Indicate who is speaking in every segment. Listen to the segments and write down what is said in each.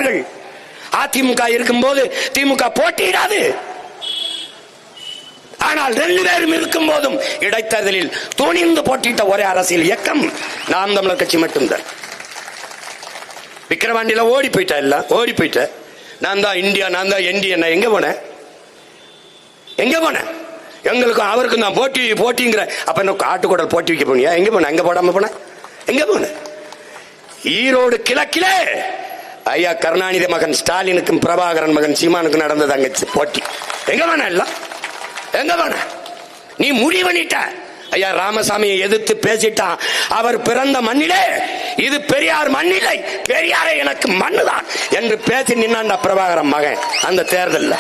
Speaker 1: போட்டியிடுவார்கள். அதிமுக இருக்கும் போது திமுக போட்டியிடாது. ஆனால் 2 பேரும் இருக்கும் போதும் இடைத்தேர்தலில் துணிந்து போட்டியிட்ட ஒரே அரசியல் இயக்கம் நாம் தமிழர் கட்சி மட்டும்தான். விக்கிரவாண்டியில ஓடி போயிட்டா, எல்லாம் ஓடி போயிட்ட. நான் தான் இந்தியா, நான் தான் என்டிஏ. எங்க போனேன்? எங்க போனேன்? எங்களுக்கும் அவருக்கும் தான் போட்டி போட்டிங்கிற. அப்ப என்ன காட்டுக்கூடல் போட்டி வைக்க போனியா? எங்க போன? எங்க போடாம போன? எங்க போன? ஈரோடு கிழக்கிலே ஐயா கருணாநிதி மகன் ஸ்டாலினுக்கும் பிரபாகரன் மகன் சீமானுக்கும் நடந்தது அங்க போட்டி. எங்க போன? எல்லாம் எங்க போன? நீ முடிவனிட்ட. ஐயா ராமசாமியை எதிர்த்து பேசிட்டான். அவர் பிறந்த மண்ணிலே இது பெரியார் மண்ணிலை, பெரியாரை எனக்கு மண்ணுதான் என்று பேசி நின்னாண்ட பிரபாகரன் மகன் அந்த தேர்தல்ல.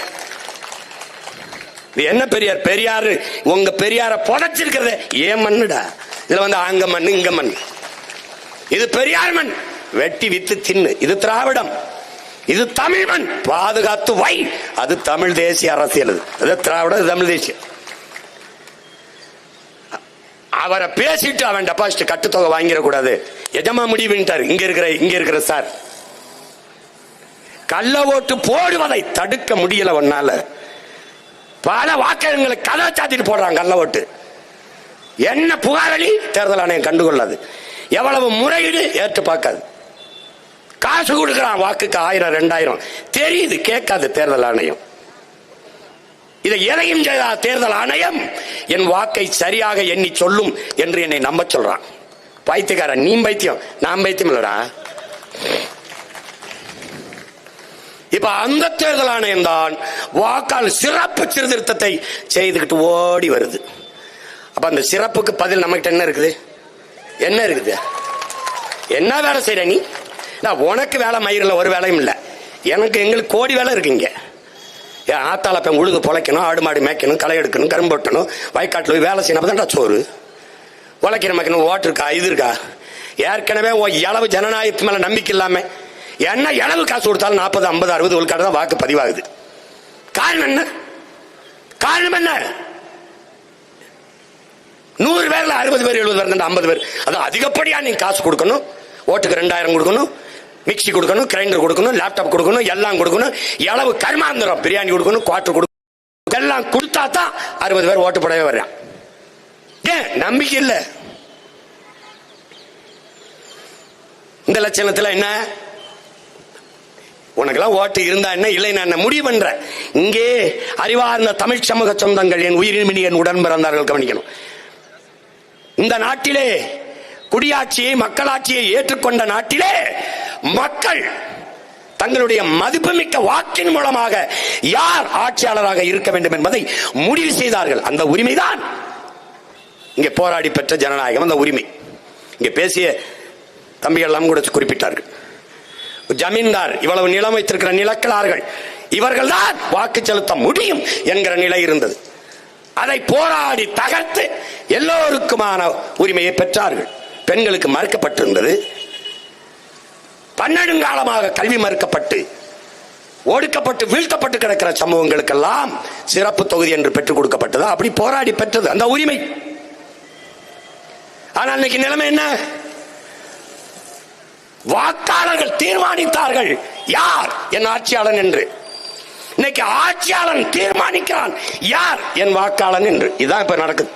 Speaker 1: என்ன பெரியார்? பெரியாரு உங்க பெரியார புதைச்சிருக்கிறது ஏன் மண்ணுடா. இதுல வந்து அங்க மண் இங்க மண். இது பெரியார் மண், வெட்டி வித்து தின்னு. இது திராவிடம், இது தமிழ் மண், பாதுகாத்து வை. அது தமிழ் தேசிய அரசியல். அது திராவிடம், தமிழ் தேசியம். அவரை பேசிட்டு அவன் டெபாசிட் கட்டுத்தொகை வாங்கிடக்கூடாது. எஜமா முடிவுட்டார். இங்க இருக்கிற சார் கள்ள ஓட்டு போடுவதை தடுக்க முடியல. ஒன்னால பல வாக்குகளை கதை சாத்திட்டு போடுறாங்க. கள்ள ஓட்டு என்ன புகாரளி தேர்தல் ஆணையம் கண்டுகொள்ளாது. எவ்வளவு முறையீடு ஏற்று பார்க்காது. காசு கொடுக்கிறான் வாக்குக்கு 1000 2000 தெரியுது, கேட்காது தேர்தல் ஆணையம். இதை எதையும் தேர்தல் ஆணையம் என் வாக்கை சரியாக எண்ணி சொல்லும் என்று என்னை நம்ப சொல்றான். பைத்தியக்காரன் நீ பைத்தியம், நான் பைத்தியம் இல்லடா. இப்ப அந்த தேர்தல் ஆணையம் தான் வாக்காளர் சிறப்பு சீர்திருத்தத்தை செய்துகிட்டு ஓடி வருது. அப்ப அந்த சிறப்புக்கு பதில் நம்மகிட்ட என்ன இருக்குது? என்ன இருக்குது? என்ன வேலை செய்யற நீ? உனக்கு வேலை மயிரில் ஒரு வேலையும் இல்லை. எங்களுக்கு கோடி வேலை இருக்குங்க. ஆத்தால போய் உழுது பொழைக்கணும், ஆடு மாடு மேய்க்கணும், களை எடுக்கணும், கரும்பு வெட்டணும், வயக்காட்டில் போய் வேலை செய்யணும். அப்பதான்டா சோறு. உழைக்கிற மேய்க்கணும். ஓட்டு இருக்கா? இது இருக்கா? ஏற்கனவே இளவு ஜனநாயகத்து மேல நம்பிக்கை இல்லாம என்ன இளவு காசு கொடுத்தாலும் 40 50 60 விழுக்காடு தான் வாக்கு பதிவாகுது. காரணம் என்ன? காரணம் என்ன? 100 பேர்ல 60 பேர் 70 பேர் 50 பேர். அது அதிகப்படியா நீ காசு கொடுக்கணும். ஓட்டுக்கு 2000 கொடுக்கணும், மிக்சி கொடுக்கணும், கிரைண்டர் கொடுக்கணும், லேப்டாப் கொடுக்கணும், எல்லாம் கொடுக்கணும். எளவு கர்மாந்திரம் பிரியாணி கொடுக்கணும், குவார்டர் கொடுக்கணும். எல்லாம் கொடுத்தா தான் 60 பேர் ஓட்டு போடவே வர்றான். ஏன் நம்பிக்கை இல்ல? இந்த லட்சணத்துல என்ன? உனக்கெல்லாம் ஓட்டு இருந்தா என்ன, இல்லை நான் முடிவு பண்ற. இங்கே அறிவார்ந்த தமிழ் சமூக சொந்தங்கள், என் உயிரின் என் உடன் பிறந்தார்கள் கவனிக்கணும். இந்த நாட்டிலே குடியாட்சியை மக்களாட்சியை ஏற்றுக்கொண்ட நாட்டிலே மக்கள் தங்களுடைய மதிப்புமிக்க வாக்கின் மூலமாக யார் ஆட்சியாளராக இருக்க வேண்டும் என்பதை முடிவு செய்தார்கள். அந்த உரிமைதான் இங்கே போராடி பெற்ற ஜனநாயகம். அந்த உரிமை இங்கே பேசிய தம்பிகள் எல்லாம் கூட குறிப்பிட்டார்கள். ஜமீன்தார் இவ்வளவு நிலம் வைத்திருக்கிற நிலக்கலார்கள் இவர்கள் தான் வாக்கு செலுத்த முடியும் என்கிற நிலை இருந்தது. அதை போராடி தகர்த்து எல்லோருக்குமான உரிமையை பெற்றார்கள். பெண்களுக்கு மறுக்கப்பட்டிருந்தது. பன்னெடுங்காலமாக கல்வி மறுக்கப்பட்டு ஒடுக்கப்பட்டு வீழ்த்தப்பட்டு கிடக்கிற சமூகங்களுக்கெல்லாம் சிறப்பு தொகுதி என்று பெற்றுக் கொடுக்கப்பட்டது. அப்படி போராடி பெற்றது அந்த உரிமை. ஆனால் இன்னைக்கு நிலைமை என்ன? வாக்காளர்கள் தீர்மானித்தார்கள் யார் என் ஆட்சியாளன் என்று. இன்னைக்கு ஆட்சியாளன் தீர்மானிக்கிறான் யார் என் வாக்காளன் என்று. இதுதான் இப்ப நடக்குது.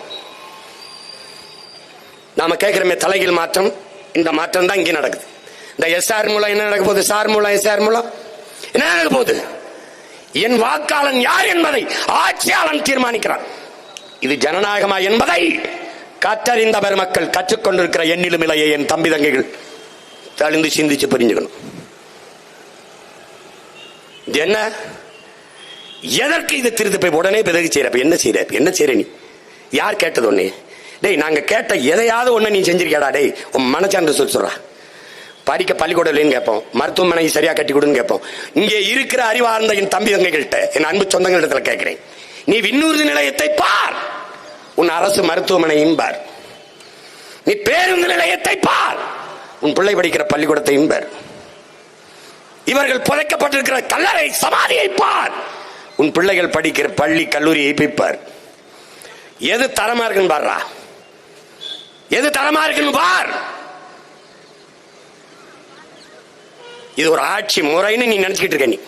Speaker 1: நாம கேட்கிறோமே தலைகீழ் மாற்றம், இந்த மாற்றம் தான் இங்கே நடக்குது. இந்த எஸ்ஆர் மூலம் என்ன நடக்க போகுது? சார் மூலம் எஸ்ஆர் மூலம் என்ன நடக்க போகுது? என் வாக்காளன் யார் என்பதை ஆட்சியாளன் தீர்மானிக்கிறான். இது ஜனநாயகமா என்பதை கற்றறிந்த பெருமக்கள், கற்றுக்கொண்டிருக்கிற எண்ணிலும் இலையை என் தம்பி தங்கைகள் தெளிந்து சிந்திச்சு புரிஞ்சுக்கணும். என்ன எதற்கு இது திருத்து போய் உடனே பிறகு செய்யற? என்ன செய்யற? என்ன செய்யற? நீ யார் கேட்டது ஒன்னே? டேய், நாங்க கேட்ட எதையாவது ஒண்ணு நீ செஞ்சிருக்கியாடா? டேய், உன் மனச்சான்று சொல்றா. படிக்க பள்ளிக்கூடம் இல்லைன்னு கேட்போம், மருத்துவமனை சரியா கட்டி கொடுன்னு கேட்போம். இங்கே இருக்கிற அறிவார்ந்த என் தம்பி தங்கைகள்கிட்ட, என் அன்பு சொந்தங்களிடத்துல கேட்கிறேன், நீ விண்ணூர்தி நிலையத்தை பார், உன் அரசு மருத்துவமனையும் பார். நீ பேருந்து நிலையத்தை பார், உன் பிள்ளை படிக்கிற பள்ளிக்கூடத்தையும் பார். இவர்கள் புதைக்கப்பட்டிருக்கிற கல்லறை சமாதியை பார், உன் பிள்ளைகள் படிக்கிற பள்ளி கல்லூரியை பார். எது தரமா இருக்குன்னு பாருடா, எது தரமா இருக்குன்னு பார். இது ஒரு ஆட்சி முறைன்னு நீ நினைச்சுக்கிட்டு இருக்க. நீ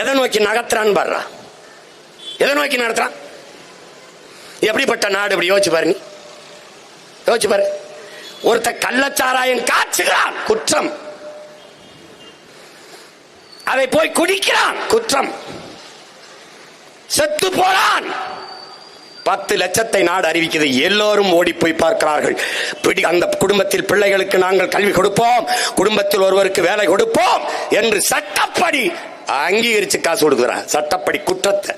Speaker 1: எதை நோக்கி நகர்த்துறான்னு பாரு, எதை நோக்கி நடத்துறான்? எப்படிப்பட்ட நாடு? இப்படி யோசிச்சு பாரு, நீ யோசிச்சு பாரு. ஒருத்த கள்ளச்சாராயம் காய்ச்சுகிறான், குற்றம். அதை போய் குடிக்கிறான், குற்றம். செத்து போறான், 10 லட்சத்தை நாடு அறிவிக்கிறது. எல்லோரும் ஓடி போய் பார்க்கிறார்கள். அந்த குடும்பத்தில் பிள்ளைகளுக்கு நாங்கள் கல்வி கொடுப்போம், குடும்பத்தில் ஒருவருக்கு வேலை கொடுப்போம் என்று சட்டப்படி அங்கீகரிச்சு காசு கொடுக்கிறார். சட்டப்படி குற்றத்தை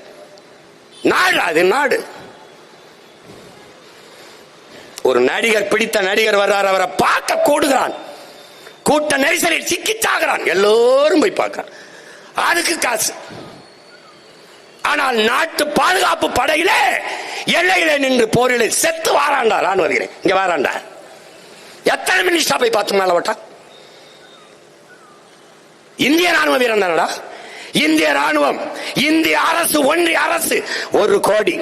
Speaker 1: நாடு, அது நாடு. ஒரு நடிகர், பிடித்த நடிகர் வர்றார், அவரை பார்க்க கூடுகிறான், கூட்ட நெரிசலில் சிக்கிச்சாகிறான், எல்லோரும் போய் பார்க்கிறான், அதுக்கு காசு. ஆனால் நாட்டு பாதுகாப்பு படையிலே எல்லையிலே நின்று போரிலே செத்து வாராண்டா ராணுவ இங்க வாராண்டா. எத்தனை மினிஸ்டா போய் பார்த்து மேல விட்டா? இந்திய ராணுவ வீரன் தானடா. இந்திய ராணுவம், இந்திய அரசு, ஒன்றிய அரசு 1 கோடி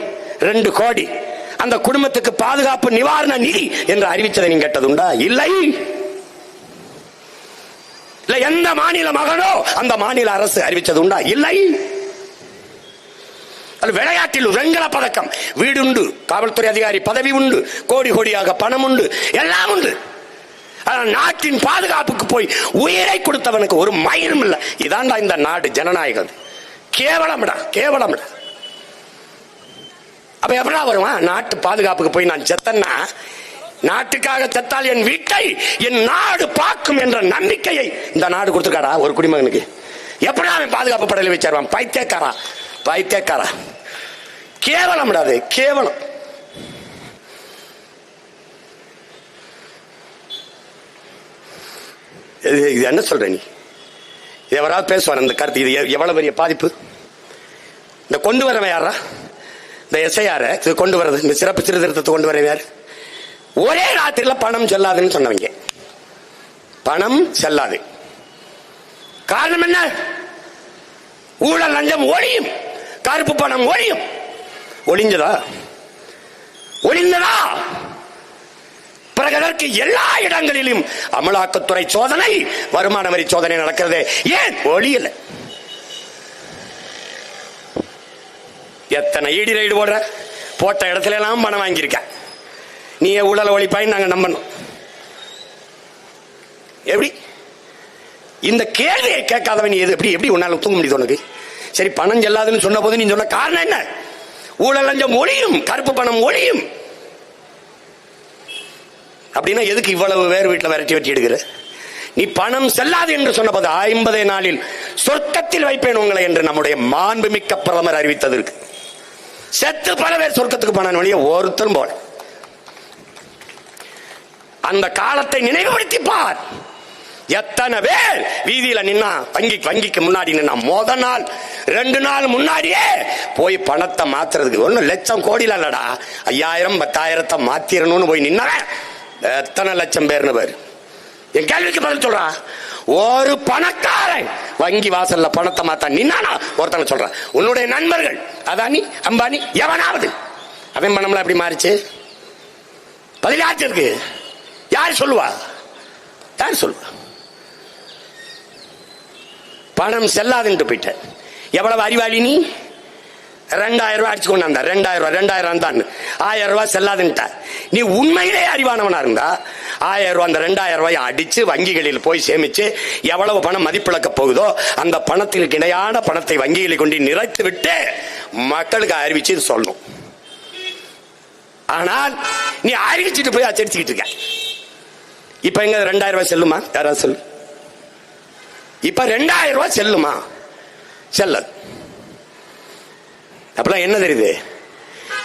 Speaker 1: 2 கோடி அந்த குடும்பத்துக்கு பாதுகாப்பு நிவாரண நிதி என்று அறிவித்ததை நீங்க கேட்டதுண்டா? இல்லை. இல்ல எந்த மாநில மகனோ அந்த மாநில அரசு அறிவித்தது உண்டா? இல்லை. விளையாட்டில் வெண்கல பதக்கம், வீடு உண்டு, காவல்துறை அதிகாரி பதவி உண்டு, கோடி கோடியாக பணம் உண்டு, எல்லாம் உண்டு. நாட்டின் பாதுகாப்புக்கு போய் உயிரை கொடுத்தவனுக்கு ஒரு மயிரும் இல்லை. இதாண்டா இந்த நாடு, ஜனநாயகம். கேவலம்டா, கேவலம்டா. அப்ப எப்படா வருவான்? நாட்டு பாதுகாப்புக்கு போய் நான் செத்தன்னா, நாட்டுக்காக செத்தால் என் வீட்டை என் நாடு பார்க்கும் என்ற நம்பிக்கையை இந்த நாடு கொடுத்துருக்காடா ஒரு குடிமகனுக்கு. எப்படா அவன் பாதுகாப்பு படையில வச்சிருவான்? பைத்தியக்காரா, பைத்தியக்காரா. கேவலம், அது கேவலம். இது என்ன சொல்ற நீ? எவராவது பேசுவார் இந்த கருத்து? இது எவ்வளவு பெரிய பாதிப்பு. இந்த கொண்டு வரவன் யாரா? இந்த எஸ்ஐஆர் இது கொண்டு வரது, இந்த சிறப்பு சீர்திருத்தத்தை கொண்டு வரவன் யாரு? ஒரே ராத்திரில பணம் செல்லாதுன்னு சொன்னவங்க. பணம் செல்லாது. காரணம் என்ன? ஊழல் லஞ்சம் ஒழியும், கருப்பு பணம் ஒழியும். ஒளிஞ்சதா? ஒளிந்ததா? பிறகு அதற்கு எல்லா இடங்களிலும் அமலாக்கத்துறை சோதனை, வருமான வரி சோதனை நடக்கிறது. ஏன் ஒளியல? எத்தனை ஈடி ரைடு போடுற, போட்ட இடத்துல எல்லாம் பணம் வாங்கியிருக்க. நீ ஊழல் ஒழிப்பாய் நாங்க நம்பணும். எப்படி? இந்த கேள்வியை கேட்காதவன் எது எப்படி எப்படி உன்னால தூங்க முடியுது உனக்கு? சரி, பணம் செல்லாதுன்னு சொன்ன போது நீ சொன்ன காரணம் என்ன? ஊழல் லஞ்சம் ஒழியும், கருப்பு பணம் ஒழியும். அப்படின்னா எதுக்கு இவ்வளவு வேறு வீட்டில் விரட்டி வெட்டி எடுக்கிற? நீ பணம் செல்லாது என்று சொன்ன போது 50 நாளில் சொர்க்கத்தில் வைப்பேன் உங்களை என்று நம்முடைய மாண்புமிக்க பிரதமர் அறிவித்தது இருக்கு. செத்து பல பேர் சொர்க்கத்துக்கு போன வழியே ஒருத்தரும் போல. அந்த காலத்தை நினைவுபடுத்தி பார். எத்தனை பேர் வீதியில நின்னா, வங்கிக்கு முன்னாடி நின்னா, முத நாள் 2 நாள் முன்னாடியே போய் பணத்தை மாத்துறதுக்கு 1 லட்சம் கோடியில இல்லடா, 5000 10,000 மாத்திரணும்னு போய் நின்னவன் எத்தனை லட்சம் பேர்னு பேர். என் கேள்விக்கு பதில் சொல்றான். ஒரு பணக்காரன் வங்கி வாசல்ல பணத்தை மாத்த நின்னானா ஒருத்தனை சொல்றான். உன்னுடைய நண்பர்கள் அதானி அம்பானி எவனாவது அவன் பணம்லாம் எப்படி மாறிச்சு? பதிலாச்சு இருக்கு. யார் சொல்லுவா? யார் சொல்லுவா? பணம் செல்லாதுன்னு போயிட்ட. எவ்வளவு அறிவாளி நீ? 2000 ரூபாய் அடிச்சு கொண்டாந்த, 2000 தான் 1000 ரூபாய் செல்லாதுன்ட்ட. நீ உண்மையிலே அறிவானவனா இருந்தா 1000 ரூபாய், அந்த 2000 ரூபாய் அடிச்சு வங்கிகளில் போய் சேமிச்சு எவ்வளவு பணம் மதிப்பிழக்க போகுதோ அந்த பணத்திற்கு இணையான பணத்தை வங்கிகளில் கொண்டு நிறைத்து விட்டு மக்களுக்கு அறிவிச்சு சொல்லணும். ஆனால் நீ அறிவிச்சுட்டு போய் அச்சடிச்சுக்கிட்டு இருக்க. இப்ப எங்க 2000 ரூபாய் செல்லுமா? யாராவது சொல்லு. இப்ப 2000 ரூபாய் செல்லுமா? செல்லது. அப்பெல்லாம் என்ன தெரியுது?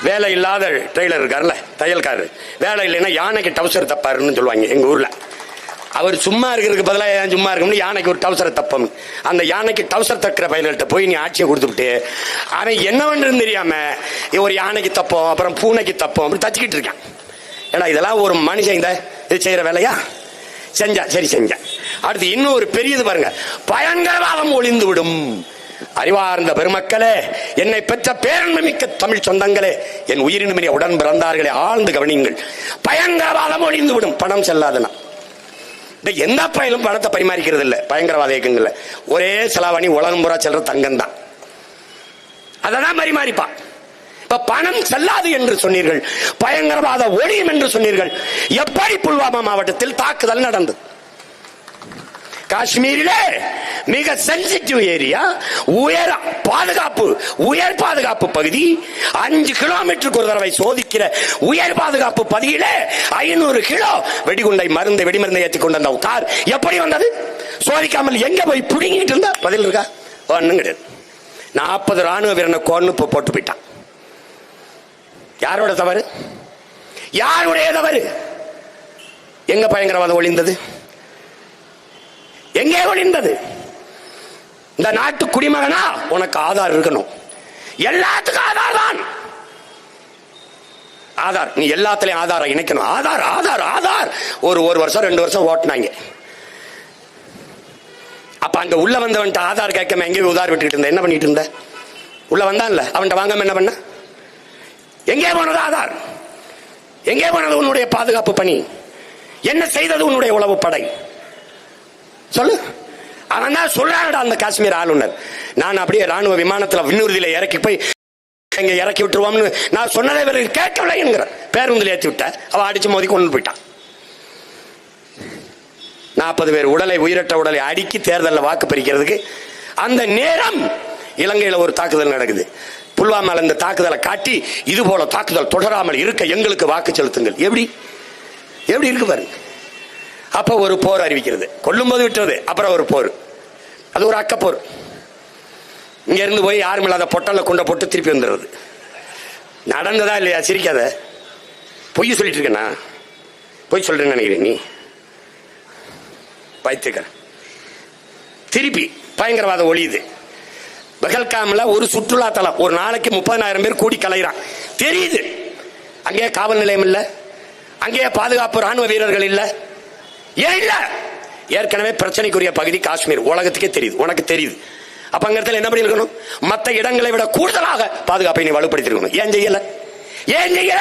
Speaker 1: வேலை இல்லாத டெய்லர் இருக்காருல்ல, தையல்காரர், வேலை இல்லைன்னா யானைக்கு டவுசர் தப்பாருன்னு சொல்லுவாங்க எங்க ஊர்ல. அவர் சும்மா இருக்கிறதுக்கு பதிலாக சும்மா இருக்கணும்னு யானைக்கு ஒரு டவுசரை தப்பம். அந்த யானைக்கு டவுசர் தக்கிற பையன்கிட்ட போய் நீ ஆட்சியை கொடுத்துட்டு அவன் என்ன பண்றதுன்னு தெரியாம ஒரு யானைக்கு தப்போம், அப்புறம் பூனைக்கு தப்போம், அப்படி தச்சுக்கிட்டு இருக்கான். ஏன்னா இதெல்லாம் ஒரு மனுஷன் இந்த இது செய்யற வேலையா? செஞ்சா சரி, செஞ்சா. அடுத்து இன்னும் ஒரு பெரியது பாருங்க, பயங்கரவாதம் ஒளிந்து விடும். அறிவார்ந்த பெருமக்களே, என்னை பெற்ற பேரன்புமிக்க தமிழ் சொந்தங்களே, என் உயிரினுமினிய உடன் பிறந்தார்களே, ஆழ்ந்து கவனியுங்கள். பயங்கரவாதம் ஒளிந்து விடும் பணம் செல்லாதனா. எந்த பயிலும் பணத்தை பரிமாறிக்கிறது இல்ல பயங்கரவாத இயக்கங்கள்ல. ஒரே செலாவணி உலகம் பூரா செல்ற தங்கம் தான், அதான் பரிமாறிப்பான். இப்ப பணம் செல்லாது என்று சொன்னீர்கள், பயங்கரவாத ஒழியும் என்று சொன்னீர்கள். எப்படி புல்வாமா மாவட்டத்தில் தாக்குதல் நடந்தது? காஷ்மீரிலே மிக சென்சிட்டிவ் ஏரியா, உயர் பாதுகாப்பு பகுதி, 5 கிலோமீட்டருக்கு ஒரு தடவை சோதிக்கிற உயர் பாதுகாப்பு பகுதியில 500 கிலோ வெடிகுண்டை வெடிமருந்தை ஏற்றி கொண்டு வந்த கார் எப்படி வந்தது? சோதிக்காமல் எங்க போய் புடுங்கிட்டு இருந்தா? பதில் இருக்கா? ஒண்ணும் கிடையாது. 40 ராணுவ வீரனை கொன்னு போட்டு போயிட்டான். யாரோட தவறு? யாருடைய தவறு? எங்க பயங்கரவாதம் ஒளிந்தது? எங்கே ஒளிந்தது? இந்த நாட்டு குடிமகனா உனக்கு ஆதார் இருக்கணும். எல்லாத்துக்கும் ஆதார் தான். ஆதார், நீ எல்லாத்துலயும் ஆதாரம் இணைக்கணும். ஆதார் ஆதார் ஆதார். ஒரு வருஷம் 2 வருஷம் ஓட்டினாங்க. அப்ப அங்க உள்ள வந்தவன்ட்ட ஆதார் கேட்காம எங்கே உதார் விட்டுட்டு இருந்த? என்ன பண்ணிட்டு இருந்த? உள்ள வந்தான்ல, அவன்கிட்ட வாங்காம என்ன பண்ண? எங்கே போனது ஆதார்? எங்கே போனது உன்னுடைய பாதுகாப்பு பணி? என்ன செய்தது உன்னுடைய உளவு படை? சொல்லு. அவன் தான் சொல்றாங்கடா அந்த காஷ்மீர் ஆளுநர். நான் அப்படியே ராணுவ விமானத்தில் விண்ணூர்தியில இறக்கி போய் எங்க இறக்கி விட்டுருவோம்னு நான் சொன்னதை இவருக்கு கேட்கவில்லை என்கிற பேருந்தில் ஏற்றி விட்ட. அவ அடிச்சு மோதி கொண்டு போயிட்டான். 40 பேர் உயிரற்ற உடலை அடுக்கி தேர்தலில் வாக்கு பறிக்கிறதுக்கு அந்த நேரம் இலங்கையில் ஒரு தாக்குதல் நடக்குது. புல்வாமால இந்த தாக்குதலை காட்டி இது போல தாக்குதல் தொடராமல் இருக்க எங்களுக்கு வாக்கு செலுத்துங்கள். எப்படி இருக்கு பாருங்க. அப்ப ஒரு போர் அறிவிக்கிறது, கொல்லும் போது விட்டுறது, அப்புறம் ஒரு போர். அது ஒரு அக்கப்போர். இங்க இருந்து போய் யாரும் இல்லாத பொட்டல்ல கொண்ட போட்டு திருப்பி வந்துடுறது. நடந்ததா இல்லையா? சிரிக்காத. பொய் சொல்லிட்டு இருக்கேனா? பொய் சொல்றேன்னு நினைக்கிறேன் நீ பைத்தியக்கார. திருப்பி பயங்கரவாத ஒளியுது. பகல்காம்ல ஒரு சுற்றுலா தலம், ஒரு நாளைக்கு 30,000 பேர் கூடி கலைகிறான். தெரியுது. அங்கே காவல் நிலையம் இல்ல, அங்கே பாதுகாப்பு ராணுவ வீரர்கள் இல்ல. ஏன் இல்ல? ஏற்கனவே பிரச்சனைக்குரிய பகுதி காஷ்மீர், உலகத்துக்கே தெரியுது, உனக்கு தெரியுது. அப்ப அங்க இடத்துல என்ன பண்ணிருக்கணும்? மற்ற இடங்களை விட கூடுதலாக பாதுகாப்பை நீ வலுப்படுத்தி இருக்கணும். ஏன் செய்யல?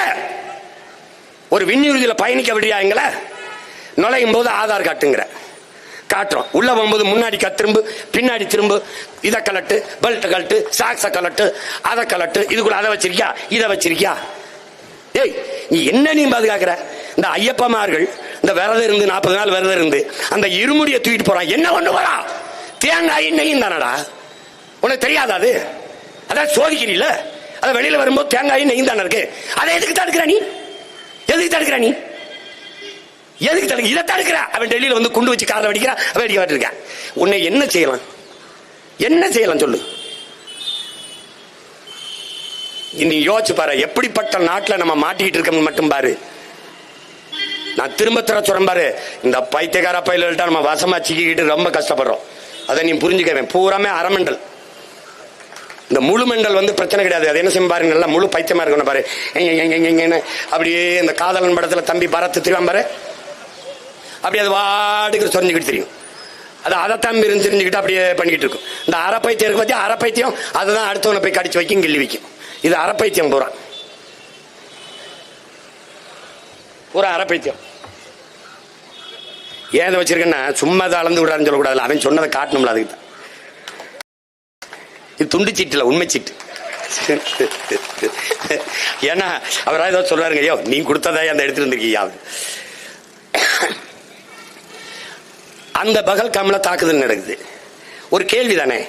Speaker 1: ஒரு விண்ணுறுதியில பயணிக்க விடுறியா? எங்களை நுழையும் போது ஆதார் காட்டுங்கிற காட்டுறோம், உள்ள போகும்போது முன்னாடி திரும்பு, பின்னாடி திரும்பு, இதை கலட்டு, பெல்ட் கலட்டு, சாக்ஸ கலட்டு, அதை கலட்டு, இதுக்குள்ள அதை வச்சிருக்கியா, இதை வச்சிருக்கியா? ஏய், நீ என்ன நீ பாதுகாக்கிற? இந்த ஐயப்பமார்கள் இந்த விரதம் இருந்து 40 நாள் விரதம் இருந்து அந்த இருமுடியை தூக்கிட்டு போறான். என்ன கொண்டு போறான்? தேங்காய் நெய்யும் தானடா. உனக்கு தெரியாதா? அது அதான் சோதிக்கிறீல்ல. அதை வெளியில வரும்போது தேங்காய் நெய்யும் தானே இருக்கு. அதை எதுக்கு தடுக்கிற நீ? இதை தடுக்கிற? அவன் டெல்லியில வந்து குண்டு வச்சு காரில் வெடிக்கிறான், வேடிக்கை இருக்கான். உன்னை என்ன செய்யலாம் சொல்லு. நீ யோசிச்சு பாரு, எப்படிப்பட்ட நாட்டில் நம்ம மாட்டிக்கிட்டு இருக்கோம் மட்டும் பாரு. நான் திரும்ப சொல்றேன் பாரு, இந்த பைத்தியக்கார பயில நம்ம வசமா சிக்கிக்கிட்டு ரொம்ப கஷ்டப்படுறோம். அதை நீ புரிஞ்சுக்கவேன். பூராமே அரைமண்டல். இந்த முழு மெண்டல் வந்து பிரச்சனை கிடையாது. அது என்ன செய்யும் பாரு, நல்லா முழு பைத்தியமா இருக்கணும் பாரு. அப்படியே இந்த காதலன் படத்துல தம்பி பரத்து தெரியும் பாரு, அப்படி அது வாடுக்கு சொரிஞ்சுக்கிட்டு தெரியும். அது அதைத்தான் தெரிஞ்சுக்கிட்டு அப்படியே பண்ணிக்கிட்டு இருக்கும். இந்த அரைப்பைத்தியம் இருக்கு பத்தி, அரைப்பைத்தியம் அதுதான் அடுத்தவனை போய் கடிச்சு வைக்கும், கிள்ளி வைக்கும். இது அரைப்பைத்தியம் பூரா அரைப்பைத்தியம். ஏன் வச்சிருக்கேன்னா சும்மா அதை அளந்து விடான்னு சொல்லக்கூடாது. அவன் சொன்னதை காட்டணும்ல, அதுக்கு தான். இது துண்டு சீட்டு இல்ல, உண்மை சீட்டு. ஏன்னா அவரா ஏதோ சொல்றாருங்க, ஐயோ நீ கொடுத்ததா அந்த எடுத்துட்டு இருந்திருக்கீங்க. அந்த பகல்காம்ல தாக்குதல் நடக்குது. ஒரு கேள்வி தானே,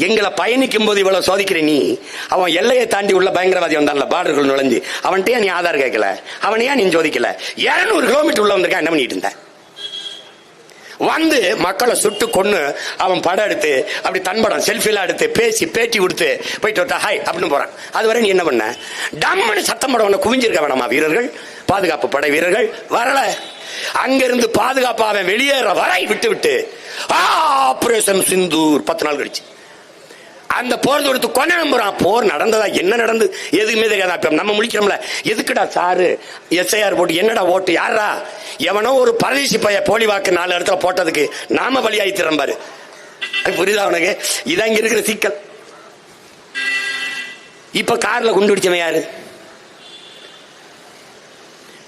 Speaker 1: எங்களை பயணிக்கும் போது இவ்வளவு சோதிக்கிற நீ, அவன் எல்லையை தாண்டி உள்ள பயங்கரவாதி வந்தான்ல, பார்டர்கள் நுழைஞ்சு, அவன்கிட்டயா நீ ஆதார் கேட்கல? அவனையா நீ சோதிக்கல? 200 கிலோமீட்டர் உள்ள வந்திருக்கான், என்ன பண்ணிட்டு இருந்த? வந்து மக்களை சுட்டு கொன்னு அவன் படம் எடுத்து அப்படி தன்படம் செல்ஃபிலாம் எடுத்து பேசி பேட்டி கொடுத்து போயிட்டு ஹாய் அப்படின்னு போறான். அதுவரை நீ என்ன பண்ண? டம்னு சத்தம் போட குவிஞ்சிருக்க வேணாமா வீரர்கள், பாதுகாப்பு படை வீரர்கள் வரல. அங்கிருந்து பாதுகாப்பு அவன் வெளியேற வரை விட்டு ஆபரேஷன் சிந்தூர் 10 நாள் கழிச்சு அந்த போர் தொடுத்து கொண்டு நம்புறான். போர் நடந்ததா, என்ன நடந்து எதுவுமே தெரியாதா. நம்ம முழிக்கிறோம்ல, எதுக்குடா சாரு எஸ்ஐஆர் போட்டு என்னடா ஓட்டு? யாரா எவனோ ஒரு பரதேசி பைய போலி வாக்கு 4 இடத்துல போட்டதுக்கு நாம பலியாகி திறம்பாரு. புரியுதா உனக்கு? இதான் இங்க இருக்கிற சிக்கல். இப்ப கார்ல குண்டு பிடிச்சவன் யாரு?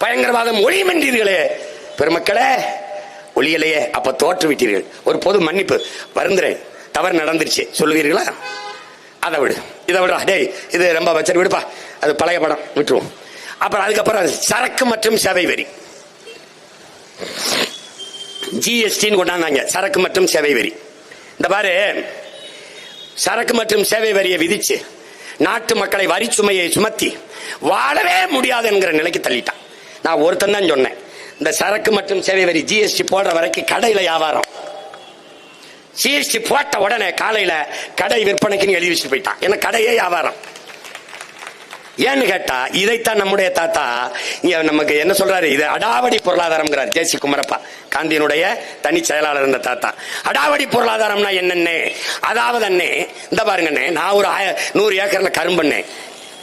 Speaker 1: பயங்கரவாதம் ஒழியும் என்றீர்களே பெருமக்களே. ஒளியலையே அப்ப தோற்று விட்டீர்கள். ஒரு பொது மன்னிப்பு வருந்துறேன், தவறு நடந்துருச்சு சொல்லுவீர்களா? அதை விடு, இதை விடுறா, டேய் இது ரொம்ப வச்சரி விடுப்பா, அது பழைய படம், விட்டுருவோம். அப்புறம் அதுக்கப்புறம் சரக்கு மற்றும் சேவை வரி, ஜிஎஸ்டின்னு கொண்டாந்தாங்க. சரக்கு மற்றும் சேவை வரி. இந்த பாரு, சரக்கு மற்றும் சேவை வரியை விதிச்சு நாட்டு மக்களை வரி சுமையை சுமத்தி வாழவே முடியாது என்கிற நிலைக்கு தள்ளிட்டான். நான் ஒருத்தன் தான் சொன்னேன், இந்த சரக்கு மற்றும் சேவை வரி ஜிஎஸ்டி போடுற வரைக்கும் கடையில வியாபாரம். ஜிஎஸ்டி போட்ட உடனே காலையில கடை விற்பனைக்குன்னு எழுதி வச்சுட்டு போயிட்டான். ஏன்னா கடையே வியாபாரம். ஏன்னு கேட்டா, இதைத்தான் நம்முடைய தாத்தா இங்க நமக்கு என்ன சொல்றாரு, இது அடாவடி பொருளாதாரம். ஜே.சி. குமரப்பா, காந்தியினுடைய தனி செயலாளர் இருந்த தாத்தா. அடாவடி பொருளாதாரம்னா என்னன்னு, அதாவது அண்ணே இந்த பாருங்க அண்ணே, நான் ஒரு 100 ஏக்கர்ல கரும்பண்ணேன்,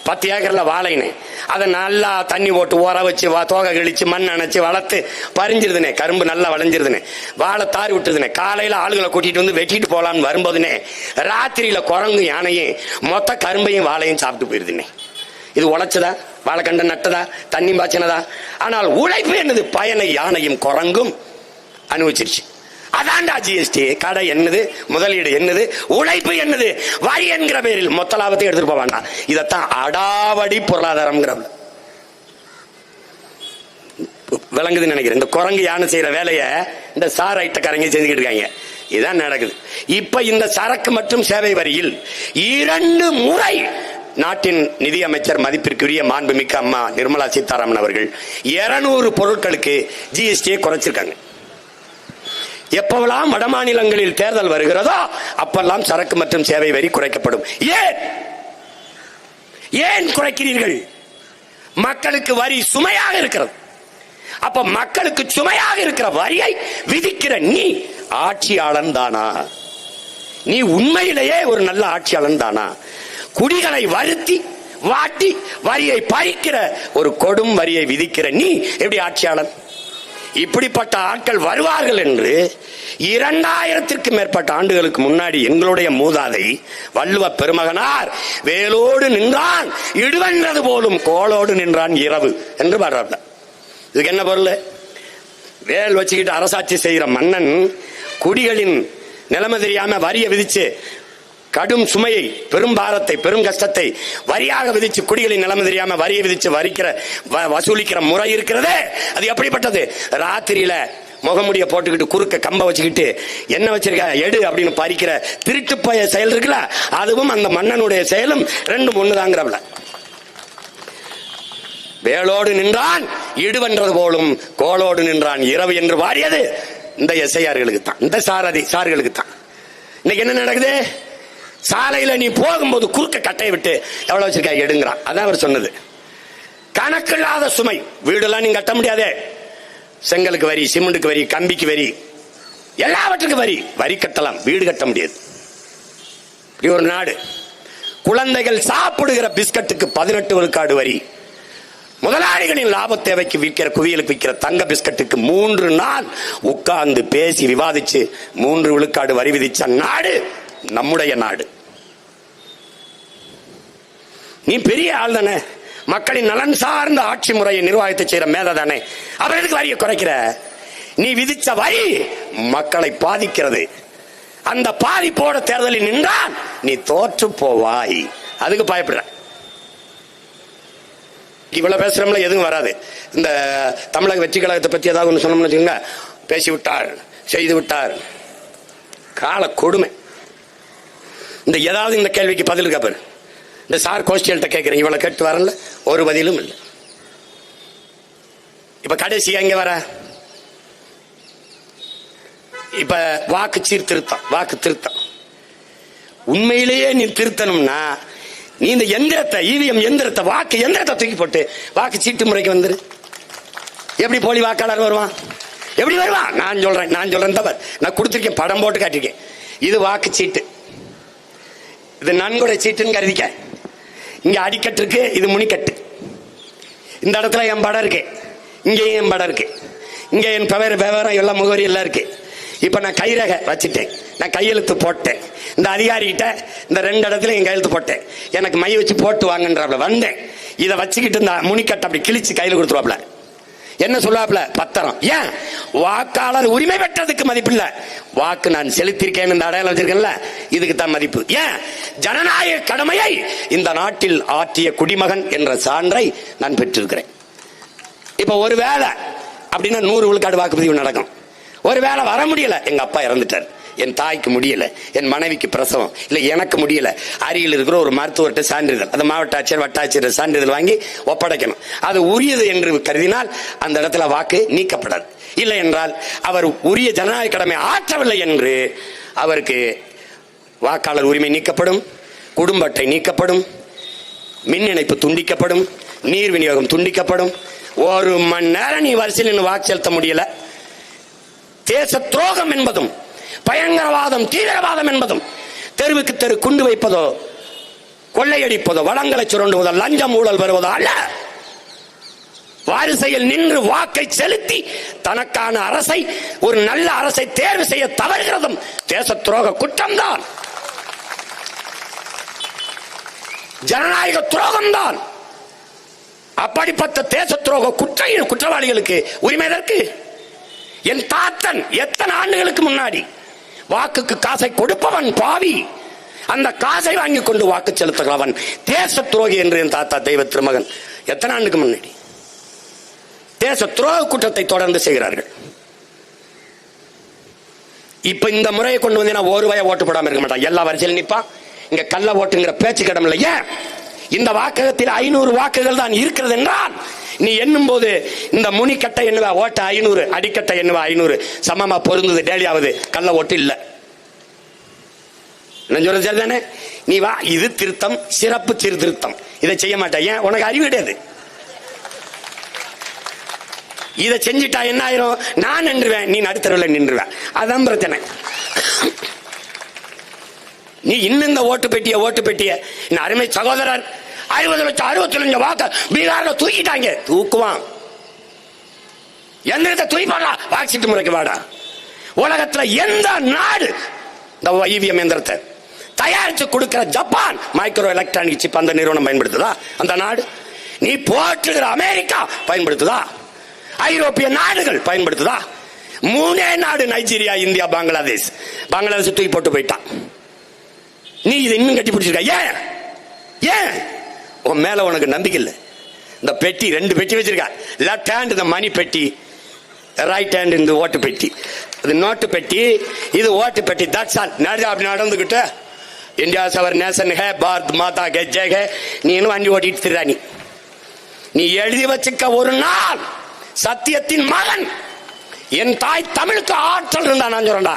Speaker 1: 10 ஏக்கர்ல வாழைனே, அதை நல்லா தண்ணி போட்டு ஊற வச்சு தோகை கழிச்சு மண் அணைச்சு வளர்த்து பறிஞ்சிருதுனே, கரும்பு நல்லா வளைஞ்சிருதுனே, வாழை தாரி விட்டுதுனே. காலையில ஆளுகளை கூட்டிட்டு வந்து வெட்டிட்டு போலான்னு வரும்போதுனே, ராத்திரியில குரங்கு யானையும் மொத்த கரும்பையும் வாழையும் சாப்பிட்டு போயிருதுனே. இது உழைச்சதா, வாழைக்கண்ட நட்டதா, தண்ணி பாய்ச்சினதா? ஆனால் உழைப்பு என்னது, பயனை யானையும் குரங்கும் அனுபவிச்சிருச்சு. அதான்டா ஜிஎஸ்டி. கடை என்னது, முதலீடு என்னது, உழைப்பு என்னது, வரி என்கிற பேரில் மொத்த லாபத்தை எடுத்துட்டு போவாங்க. இதத்தான் அடாவடி பொருளாதாரம் விளங்குதுன்னு நினைக்கிறேன். இந்த குரங்கு யானை செய்யற வேலையை இந்த சார் ஐட்டக்காரங்க செஞ்சுக்கிட்டு இருக்காங்க. இதுதான் நடக்குது. இப்ப இந்த சரக்கு மற்றும் சேவை வரியில் 2 முறை நாட்டின் நிதியமைச்சர் மதிப்பிற்குரிய மாண்புமிக்க அம்மா நிர்மலா சீதாராமன் அவர்கள் 200 பொருட்களுக்கு ஜிஎஸ்டியை குறைச்சிருக்காங்க. எப்பவெல்லாம் வட மாநிலங்களில் தேர்தல் வருகிறதோ அப்பெல்லாம் சரக்கு மற்றும் சேவை வரி குறைக்கப்படும். ஏன் குறைக்கிறீர்கள்? மக்களுக்கு வரி சுமையாக இருக்கிறது. அப்ப மக்களுக்கு சுமையாக இருக்கிற வரியை விதிக்கிற நீ ஆட்சியாளன் தானா? நீ உண்மையிலேயே ஒரு நல்ல ஆட்சியாளன் தானா? குடிகளை வருத்தி வாட்டி வரியை பறிக்கிற ஒரு கொடும் வரியை விதிக்கிற நீ எப்படி ஆட்சியாளன்? இப்படிப்பட்ட ஆட்கள் வருவார்கள் என்று 2000ற்கு மேற்பட்ட ஆண்டுகளுக்கு முன்னாடி எங்களுடைய மூதாதை வள்ளுவ பெருமகனார் வேலோடு நின்றான் இடுவென்றது போலும் கோளோடு நின்றான் இரவு என்று பாடுறாங்க. இதுக்கு என்ன பொருள்? வேல் வச்சுக்கிட்டு அரசாட்சி செய்கிற மன்னன் குடிகளின் நிலைமை தெரியாம வரியை விதிச்சு கடும் சுமையை, பெரும் பாரத்தை, பெரும் கஷ்டத்தை வரியாக விதிச்சு, குடிகளின் நிலைமை தெரியாம வரியை விதிச்சு வசூலிக்கிற முறை இருக்கிறதே, அது எப்படிப்பட்டது? ராத்திரியில முகமுடிய போட்டுக்கிட்டு குறுக்க கம்ப வச்சுக்கிட்டு என்ன வச்சிருக்க எடு அப்படின்னு பறிக்கிற திருட்டு பய செயல் இருக்குல்ல, அதுவும் அந்த மன்னனுடைய செயலும் 2 ஒண்ணுதாங்கிறவள. வேலோடு நின்றான் இடுவென்றது போலும் கோளோடு நின்றான் இரவு என்று வாரியது இந்த எஸ்ஐஆர்களுக்கு தான், இந்த சார்களுக்கு தான். இன்னைக்கு என்ன நடக்குது? சாலையில நீ போகும்போது குறுக்க கட்டையை விட்டு எவ்வளவு வச்சிருக்கா எடுங்கிறான். அதான் அவர் சொன்னது. கணக்கில்லாத சுமை. வீடெல்லாம் நீங்க கட்ட முடியாதே, செங்கலுக்கு வரி, சிமெண்ட்டுக்கு வரி, கம்பிக்கு வரி, எல்லாவற்றுக்கும் வரி. வரி கட்டலாம், வீடு கட்ட முடியாது. இப்படி ஒரு நாடு. குழந்தைகள் சாப்பிடுகிற பிஸ்கட்டுக்கு 18 விழுக்காடு வரி. முதலாளிகளின் லாப தேவைக்கு விற்கிற குவியலுக்கு விற்கிற தங்க பிஸ்கட்டுக்கு 3 நாள் உட்கார்ந்து பேசி விவாதிச்சு 3 விழுக்காடு வரி விதிச்ச நாடு நம்முடைய நாடு. நீ பெரிய ஆள் தானே, மக்களின் நலன் சார்ந்த ஆட்சி முறையை நிர்வாகத்தை செய்யற மேதை தானே, அவர்களுக்கு வரியை குறைக்கிற? நீ விதிச்ச வரி மக்களை பாதிக்கிறது. அந்த பாதிப்போட தேர்தலில் நின்றால் நீ தோற்று போவாய். அதுக்கு பயப்படுற. இவ்வளவு பேசுறோம்ல, எதுவும் வராது. இந்த தமிழக வெற்றி கழகத்தை பத்தி ஏதாவது ஒன்று சொன்னோம்னு வச்சுக்கோங்க, பேசிவிட்டார், செய்து விட்டார், கால கொடுமை. இந்த ஏதாவது இந்த கேள்விக்கு பதில் இருக்கா பாரு. இந்த சார் கோஷ்டிகள்கிட்ட கேட்கிறேன், இவ்வளவு கேட்டு வரல, ஒரு பதிலும் இல்லை. இப்ப கடைசியா இங்க வர இப்ப வாக்கு சீர்திருத்தம், வாக்கு திருத்தம். உண்மையிலேயே நீ திருத்தணும்னா நீ இந்த எந்திரத்தை, இவிஎம் எந்திரத்தை, வாக்கு எந்திரத்தை தூக்கி போட்டு வாக்கு சீட்டு முறைக்கு வந்துரு. எப்படி போலி வாக்காளர் வருவான்? எப்படி வருவான்? நான் சொல்றேன் தவிர நான் கொடுத்திருக்கேன், படம் போட்டு காட்டிருக்கேன். இது வாக்கு சீட்டு, இது நன்கொடை சீட்டுன்னு கருதிக்க. இங்க அடிக்கட்டு இருக்கு, இது முனிக்கட்டு. இந்த இடத்துல என் படம் இருக்கு, இங்கேயும் என் படம் இருக்கு, இங்க என் விவரம் எல்லாம் முகவரி எல்லாம் இருக்கு. இப்ப நான் கைரேகை வச்சுட்டேன், நான் கையெழுத்து போட்டேன். இந்த அதிகாரிகிட்ட இந்த 2 இடத்துல என் கையெழுத்து போட்டேன். எனக்கு மை வச்சு போட்டு வாங்கன்றாப்ல வந்தேன். இதை வச்சுக்கிட்டு இந்த முனிக்கட்டை அப்படி கிழிச்சு கையில் கொடுத்துருவாப்ல. என்ன சொல்லுவாப்ல? பத்திரம். ஏன் வாக்காளர் உரிமை பெற்றதுக்கு மதிப்பில்லை, வாக்கு நான் செலுத்திருக்கேன் இந்த அடையாளம் வச்சிருக்கேன்ல, இதுக்கு தான் மதிப்பு. ஏன்? ஜனநாயக கடமையை இந்த நாட்டில் ஆற்றிய குடிமகன் என்ற சான்றை நான் பெற்றிருக்கிறேன். இப்ப ஒருவேளை அப்படின்னா 100 விழுக்காடு வாக்குப்பதிவு நடக்கும். ஒருவேளை வர முடியல, எங்க அப்பா இறந்துட்டார், என் தாய்க்கு முடியல, என் மனைவிக்கு பிரசவம் இல்ல, எனக்கு முடியல, அருகில் இருக்கிற ஒரு மருத்துவர்கிட்ட சான்றிதழ், அந்த மாவட்ட ஆட்சியர் வட்டாட்சியர் சான்றிதழ் வாங்கி ஒப்படைக்கணும். அது உரியது என்று கருதினால் அந்த இடத்துல வாக்கு நீக்கப்படாது. இல்லை என்றால் அவர் உரிய ஜனநாயக கடமை ஆற்றவில்லை என்று அவருக்கு வாக்காளர் உரிமை நீக்கப்படும், குடும்ப அட்டை நீக்கப்படும், மின் இணைப்பு துண்டிக்கப்படும், நீர் விநியோகம் துண்டிக்கப்படும். 1 மணி நேரம் நீ வரிசையில் வாக்கு செலுத்த முடியல. தேச துரோகம் என்பதும் பயங்கரவாதம் தீவிரவாதம் என்பதும் தெருவுக்கு தெரு குண்டு வைப்பதோ கொள்ளையடிப்பதோ வளங்களை சுரண்டுவதோ லஞ்சம் ஊழல் வருவதோ அல்ல. வாரிசையில் நின்று வாக்கை செலுத்தி தனக்கான அரசை, ஒரு நல்ல அரசை தேர்வு செய்ய தவறுகிறதும் தேச துரோக குற்றம்தான், ஜனநாயக துரோகம்தான். அப்படிப்பட்ட தேச துரோக குற்றவாளிகளுக்கு உரிமை எதற்கு? என் தாத்தன் எத்தனை ஆண்டுகளுக்கு முன்னாடி வாக்குக்கு காசை கொடுப்பவன் பாவி, அந்த காசை வாங்கி கொண்டு வாக்கு செலுத்துகிறவன் தேச துரோகி என்று என் தாத்தா தெய்வ திருமகன் எத்தனை ஆண்டுக்கு முன்னாடி தேச துரோக குற்றத்தை தொடர்ந்து செய்கிறார்கள். இப்ப இந்த முறையை கொண்டு வந்து நான் ஒரு வய ஓட்டு போடாம இருக்க மாட்டான், எல்லா வரிசையில் நிப்பா. இங்க கள்ள ஓட்டுங்கிற பேச்சு கிடம் இல்லை. ஏன்? இந்த வாக்ககத்தில் 500 வாக்குகள் தான் இருக்கிறது என்றால் நீ எண்ணும் போது இந்த முனிக்கட்டை என்னவா ஓட்ட 500, அடிக்கட்டை என்னவா 500 சமமா பொருந்தது, டேலியாவது கள்ள ஓட்டு இல்ல. சரிதானே? நீ வா, இது திருத்தம், சிறப்பு சீர்திருத்தம், இதை செய்ய மாட்டேன். ஏன்? உனக்கு அறிவு கிடையாது. இதை செஞ்சுட்டா என்ன ஆயிரும்? நான் நின்றுவேன், நீ நடுத்தரவில் நின்றுவேன். அதான் பிரச்சனை. நீ இன்னும் இந்த ஓட்டு பெட்டிய அருமை சகோதரர் 50,65 வாக்கு பீகார்ல தூக்கிட்டாங்க. தூக்குவான், எந்திரத்தை தூக்கிப்பாடா, வாக்கு முறைக்கு வாடா. உலகத்துல எந்த நாடு இந்த இவிஎம் எந்திரத்தை தயாரிச்சு கொடுக்கிற ஜப்பான் மைக்ரோ எலக்ட்ரானிக் சிப் அந்த நிறுவனம் பயன்படுத்துதா? அந்த நாடு. நீ போற்றுகிற அமெரிக்கா பயன்படுத்துதா? ஐரோப்பிய நாடுகள் பயன்படுத்துதா? 3 நாடு, நைஜீரியா, இந்தியா, பங்களாதேஷ் தூக்கி போட்டு போயிட்டான். நீ இதை இன்னும் கட்டி பிடிச்சிருக்க. ஏன்? உன் மேல உனக்கு நம்பிக்கை இல்லை. இந்த பெட்டி 2 பெட்டி வச்சிருக்க. லெப்ட் ஹேண்ட் இந்த மணி பெட்டி, ரைட் ஹேண்ட் இந்த ஓட்டு பெட்டி. இது நோட்டு பெட்டி, இது ஓட்டு பெட்டி. That's all. அப்படி நடந்துகிட்டு இந்தியா சவர் நேஷன் ஹே, பாரத் மாதா கே ஜெய் ஹே, நீ இன்னும் வண்டி ஓட்டிட்டு திரா. நீ எழுதி வச்சுக்க, ஒரு நாள் சத்தியத்தின் மகன் என் தாய் தமிழுக்கு ஆற்றல் இருந்தா. நான் சொல்றேன்டா,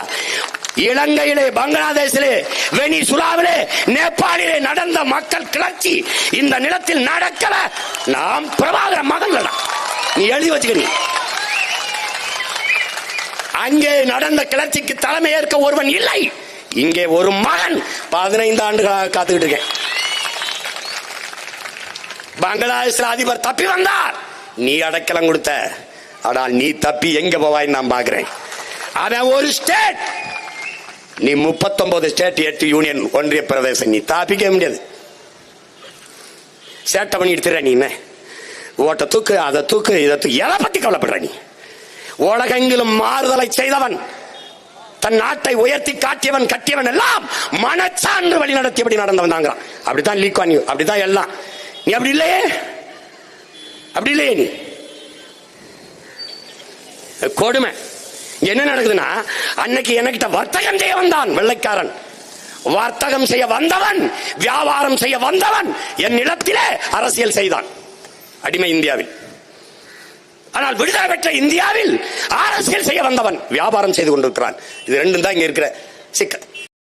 Speaker 1: இலங்கையிலே, பங்களாதேஷிலே, வெனிசுலாவிலே, நேபாளிலே நடந்த மக்கள் கிளர்ச்சி இந்த நிலத்தில் நடக்கல. நாம் பிரபாகர மகன். நீ எழுதி வச்சுக்க. நீ அங்கே நடந்த கிளர்ச்சிக்கு தலைமை ஏற்க ஒருவன் இல்லை. இங்கே ஒரு மகன் 15 ஆண்டுகளாக காத்துக்கிட்டு இருக்கேன். பங்களாதேஷ் அதிபர் தப்பி வந்தார், நீ அடைக்கலம் கொடுத்த. ஆனால் நீ தப்பி எங்க போவாய் நான் பாக்குறேன். அவன் ஒரு ஸ்டேட், நீ 39 ஸ்டேட், 8 யூனியன் ஒன்றிய பிரதேசம். நீ தாப்பிக்க முடியாது. சேட்டை பண்ணி எடுத்துற. நீ என்ன ஓட்ட தூக்கு, அதை தூக்கு, இதை தூக்கு, எதை பத்தி கவலைப்படுற? நீ உலகெங்கிலும் மாறுதலை செய்தவன், தன் நாட்டை உயர்த்தி காட்டியவன், கட்டியவன் எல்லாம் மனச்சான்று வழி நடத்தியபடி நடந்தவன் தாங்கிறான். அப்படித்தான் லீ குவான் யூ, அப்படித்தான் எல்லாம். நீ அப்படி இல்லையே, அப்படி இல்லையே. நீ கொடுமை. என்ன நடக்குதுன்னா, அன்னைக்கு என்கிட்ட வர்த்தகம் செய்ய வந்தான் வெள்ளைக்காரன். வர்த்தகம் செய்ய வந்தவன், வியாபாரம் செய்ய வந்தவன் என் நிலத்திலே அரசியல் செய்தான். அடிமை இந்தியாவில். ஆனால் விடுதலை பெற்ற இந்தியாவில் அரசியல் செய்ய வந்தவன் வியாபாரம் செய்து கொண்டிருக்கிறான். இது 2 தான் இங்க இருக்கிற சிக்கல்.